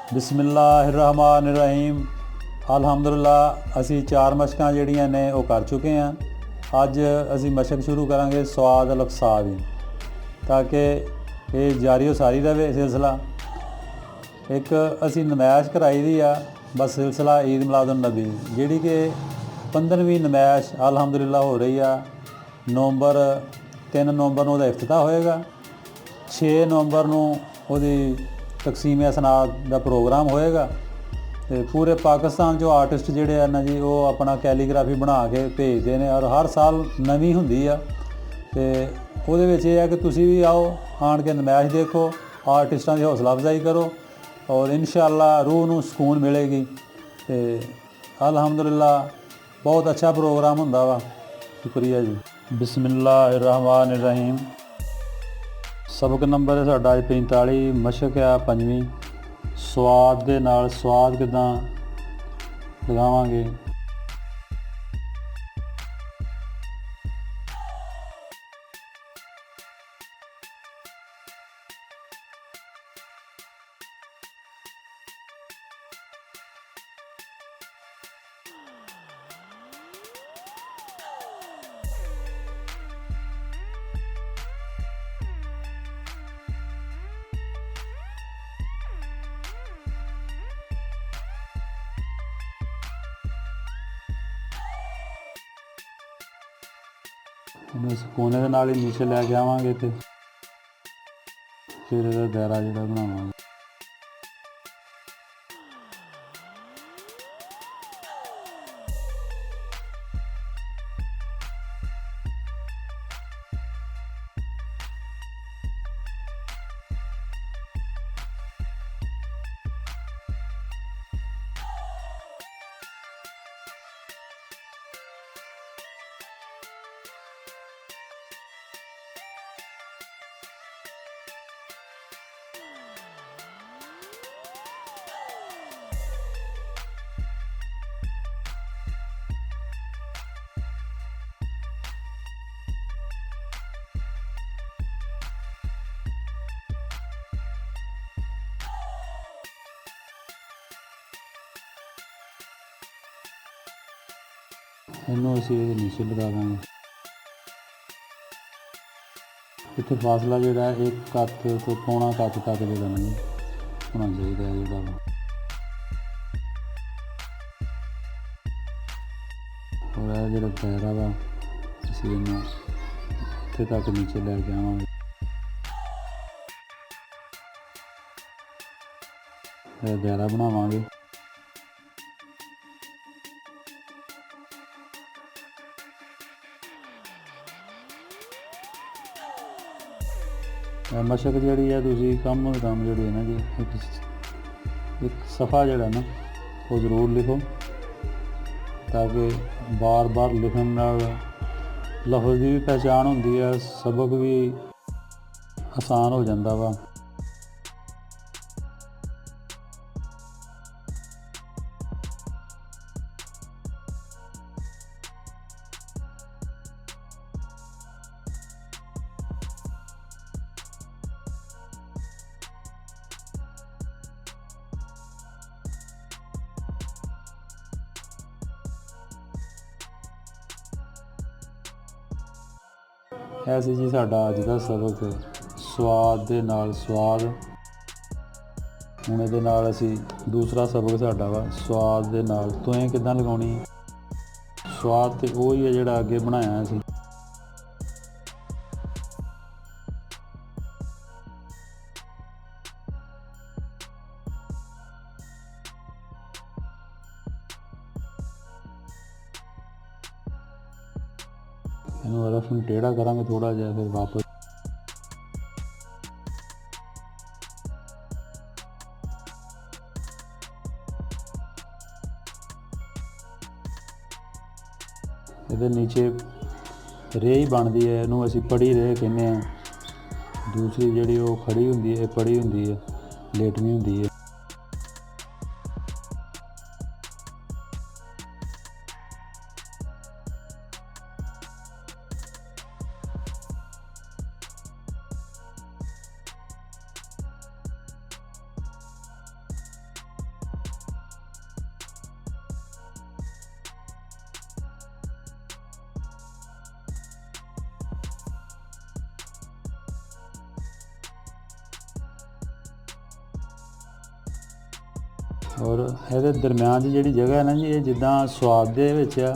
बिस्मिल्लाहिर्रहमानिर्रहीम। अल्हम्दुलिल्लाह असी 4 मशकां जिहड़ियां ने वो कर चुके हैं। अज असी मशक शुरू करांगे स्वाद अलफसाद दी, ताकि ये जारी सारी रहे सिलसिला। एक असी नमैश कराई दी आ बस सिलसिला ईद मिलादुन नबी, जिहड़ी कि 15वीं नमैश अल्हम्दुलिल्लाह हो रही है। नवंबर 3 नवंबर नूं इफ्तिताह होएगा। 6 नवंबर नूं ओहदी तकसीम असनाद का प्रोग्राम होएगा। तो पूरे पाकिस्तान जो आर्टिस्ट जोड़े हैं ना जी, वो अपना कैलीग्राफी बना के भेजते हैं और हर साल नवी होंगी आ। तो वो है कि तुसी भी आओ, आन के नमैश देखो, आर्टिस्टां की हौसला अफजाई करो और इंशाअल्लाह रूह नूं सुकून मिलेगी। तो अल्हम्दुलिल्लाह बहुत अच्छा प्रोग्राम होंदा वा। शुक्रिया जी। बिस्मिल्लाहिर्रहमानिर्रहीम। सबक नंबर है साडा 45। मशक है 5वीं। स्वाद दे नाल स्वाद किदां लगावांगे। इन्हूं इस कोने दे नाल ही नीचे लैके आवांगे तो फिर इहदा दायरा जिहड़ा बनावांगे। इनू असी नीचे लगा देंगे। इत्थे फासला जोड़ा 1 कत तो पौना कत तक जोड़ा नहीं होना चाहिए जोड़ा वा। और यह जो दायरा वा असी इनू इत्थे तक नीचे लैके आवांगे। यह दायरा बनावांगे। मशक जी है तुसी कम काम जी है ना जी, एक सफ़ा जड़ा ना वो ज़रूर लिखो, ताकि बार बार लिखण नाल लफ्ज़ की भी पहचान होंदी है, सबक भी आसान हो जाता वा। ऐसे जी साडा अज का सबक स्वाद दे नाल स्वाद। हुण इहदे नाल असी दूसरा सबक साडा वा स्वाद दे नाल तुएं किदां लगाउणी। स्वाद ते ओही है जिहड़ा अगे बनाया असी। इनू रफ नूं टेढ़ा करांगे थोड़ा जिहा, फिर वापस इहदे नीचे रेही बनती है, इनू असी पड़ी रेह कहने हैं। दूसरी जिहड़ी वो खड़ी हुंदी है, पड़ी हुंदी है, लेटनी हुंदी है। ਔਰ ਇਹਦੇ ਦਰਮਿਆਨ 'ਚ ਜਿਹੜੀ ਜਗ੍ਹਾ ਹੈ ਨਾ ਜੀ, ਇਹ ਜਿੱਦਾਂ ਸਵਾਦ ਦੇ ਵਿੱਚ ਆ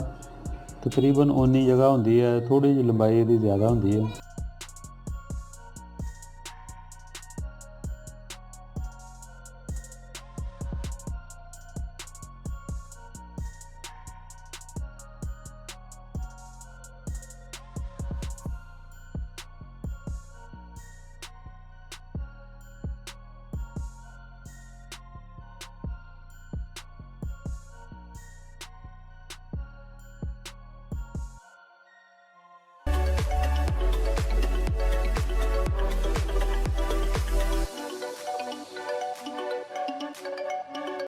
ਤਕਰੀਬਨ ਓਨੀ ਜਗ੍ਹਾ ਹੁੰਦੀ ਹੈ, ਥੋੜ੍ਹੀ ਜਿਹੀ ਲੰਬਾਈ ਇਹਦੀ ਜ਼ਿਆਦਾ ਹੁੰਦੀ ਹੈ।